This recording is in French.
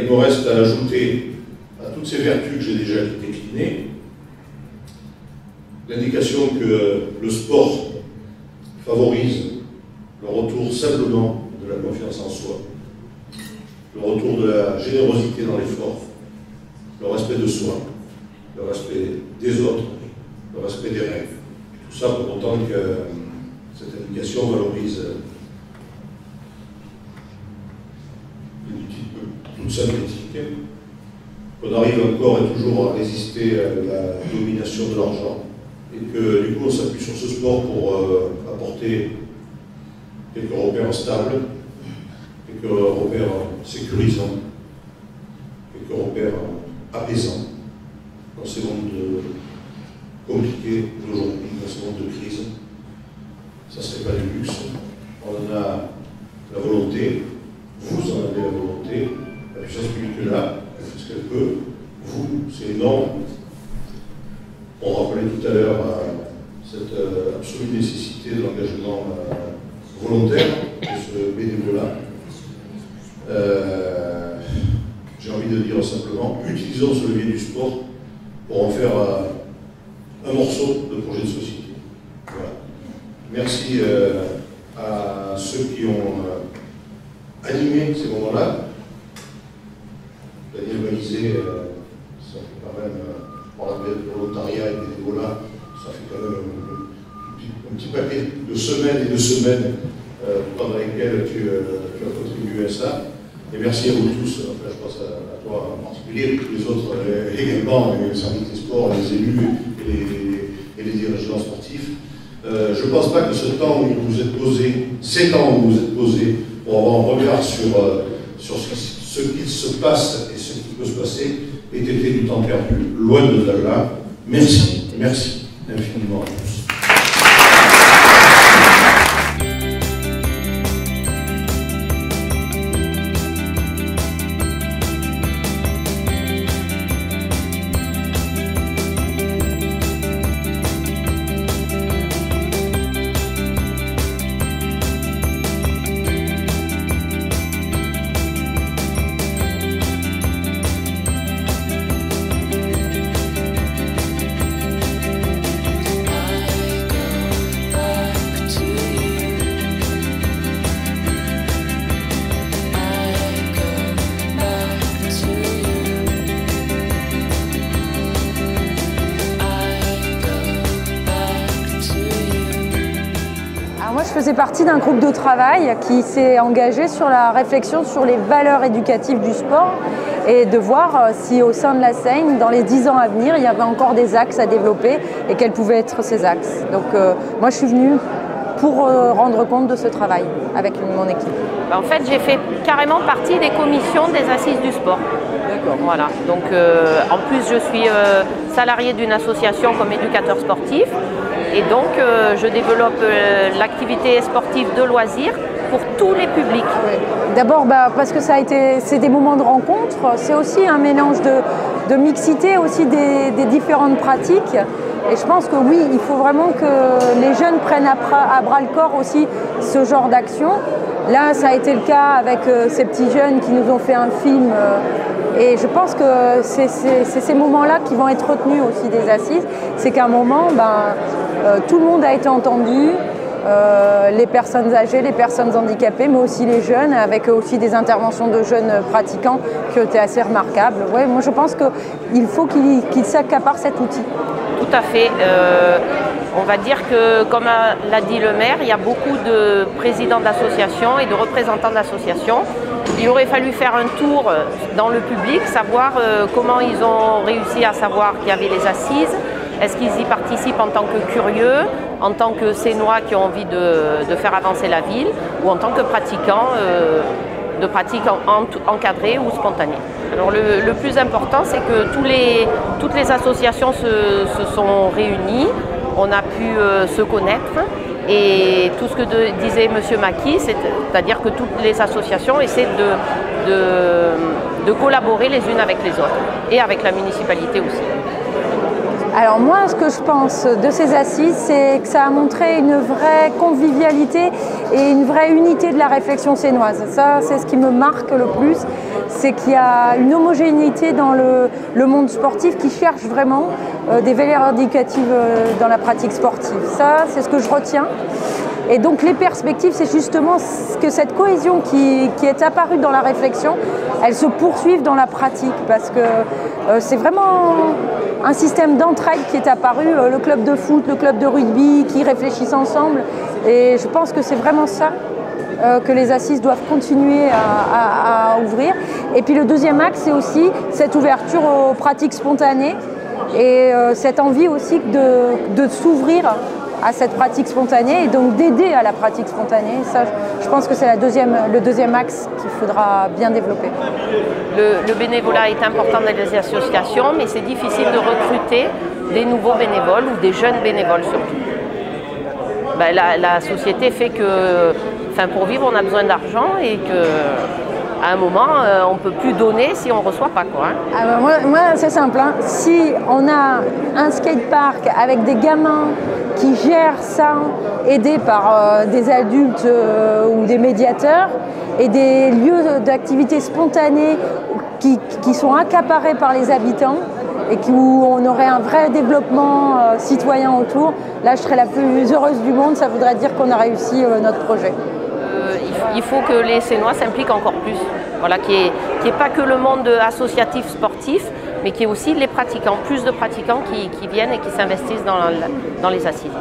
il me reste à ajouter à toutes ces vertus que j'ai déjà déclinées l'indication que le sport favorise le retour simplement de la confiance en soi, le retour de la générosité dans l'effort, le respect de soi, le respect des autres, le respect des règles. Tout ça pour autant que cette indication valorise toute synthétique, qu'on arrive encore et toujours à résister à la domination de l'argent, et que du coup on s'appuie sur ce sport pour apporter quelques repères stables, quelques repères sécurisants, quelques repères apaisants dans ces mondes compliqués d'aujourd'hui, dans ces mondes de crise. Ça ne serait pas du luxe. On en a la volonté, vous en avez la volonté, la puissance publique est là, elle fait ce qu'elle peut. Vous, c'est énorme. On rappelait tout à l'heure cette absolue nécessité de l'engagement volontaire de ce bénévolat. J'ai envie de dire simplement, utilisons ce levier du sport pour en faire un morceau de projet de société. Voilà. Merci à ceux qui ont animé ces moments-là. Daniel Balizé, ça fait quand même, par la volontariat et bénévolat, ça fait quand même un petit paquet de semaines et de semaines pendant lesquelles tu as contribué à ça. Et merci à vous tous, enfin, je pense à toi en particulier, et tous les autres également, les services des sports, les élus et les dirigeants sportifs. Je ne pense pas que ce temps où vous êtes posé, ces temps où vous êtes posé, pour avoir un regard sur ce qu'il se passe et ce qui peut se passer, ait été du temps perdu, loin de là. Merci, merci infiniment à tous. Je faisais partie d'un groupe de travail qui s'est engagé sur la réflexion sur les valeurs éducatives du sport et de voir si au sein de la Seigne, dans les 10 ans à venir, il y avait encore des axes à développer et quels pouvaient être ces axes. Donc moi je suis venue pour rendre compte de ce travail avec mon équipe. En fait, j'ai fait carrément partie des commissions des assises du sport. D'accord. Voilà. Donc en plus je suis salariée d'une association comme éducateur sportif. Et donc, je développe l'activité sportive de loisirs pour tous les publics. Oui. D'abord, parce que c'est des moments de rencontre, c'est aussi un mélange de mixité aussi des différentes pratiques. Et je pense que oui, il faut vraiment que les jeunes prennent à bras le corps aussi ce genre d'action. Là, ça a été le cas avec ces petits jeunes qui nous ont fait un film. Et je pense que c'est ces moments-là qui vont être retenus aussi des assises. C'est qu'à un moment, tout le monde a été entendu, les personnes âgées, les personnes handicapées, mais aussi les jeunes, avec aussi des interventions de jeunes pratiquants qui ont été assez remarquables. Ouais, moi, je pense qu'il faut qu'ils s'accaparent cet outil. Tout à fait. On va dire que, comme l'a dit le maire, il y a beaucoup de présidents d'associations et de représentants d'associations. Il aurait fallu faire un tour dans le public, savoir comment ils ont réussi à savoir qu'il y avait les assises. Est-ce qu'ils y participent en tant que curieux, en tant que Sénois qui ont envie de faire avancer la ville, ou en tant que pratiquants de pratiques encadrées ou spontanées. Alors le plus important, c'est que toutes les associations se sont réunies, on a pu se connaître, et tout ce que disait M. Macky, c'est-à-dire que toutes les associations essaient de collaborer les unes avec les autres, et avec la municipalité aussi. Alors moi, ce que je pense de ces assises, c'est que ça a montré une vraie convivialité et une vraie unité de la réflexion sénoise. Ça, c'est ce qui me marque le plus. c'est qu'il y a une homogénéité dans le monde sportif qui cherche vraiment des valeurs éducatives dans la pratique sportive. Ça, c'est ce que je retiens. Et donc les perspectives, c'est justement que cette cohésion qui est apparue dans la réflexion, elle se poursuive dans la pratique, parce que c'est vraiment un système d'entraide qui est apparu, le club de foot, le club de rugby, qui réfléchissent ensemble. Et je pense que c'est vraiment ça que les assises doivent continuer à ouvrir. Et puis le deuxième axe, c'est aussi cette ouverture aux pratiques spontanées et cette envie aussi de s'ouvrir à cette pratique spontanée et donc d'aider à la pratique spontanée. Ça, je pense que c'est le deuxième axe qu'il faudra bien développer. Le bénévolat est important dans les associations, mais c'est difficile de recruter des nouveaux bénévoles ou des jeunes bénévoles surtout. Ben, la société fait que, pour vivre, on a besoin d'argent et qu'à un moment, on ne peut plus donner si on ne reçoit pas, quoi. Ah ben moi c'est simple. Hein. Si on a un skatepark avec des gamins qui gèrent ça, aidés par des adultes ou des médiateurs, et des lieux d'activité spontanée qui sont accaparés par les habitants, et où on aurait un vrai développement citoyen autour, là je serais la plus heureuse du monde, ça voudrait dire qu'on a réussi notre projet. Il faut que les Sénois s'impliquent encore plus, voilà, qu'il n'y ait pas que le monde associatif sportif, mais qu'il y ait aussi les pratiquants, plus de pratiquants qui viennent et qui s'investissent dans les assises.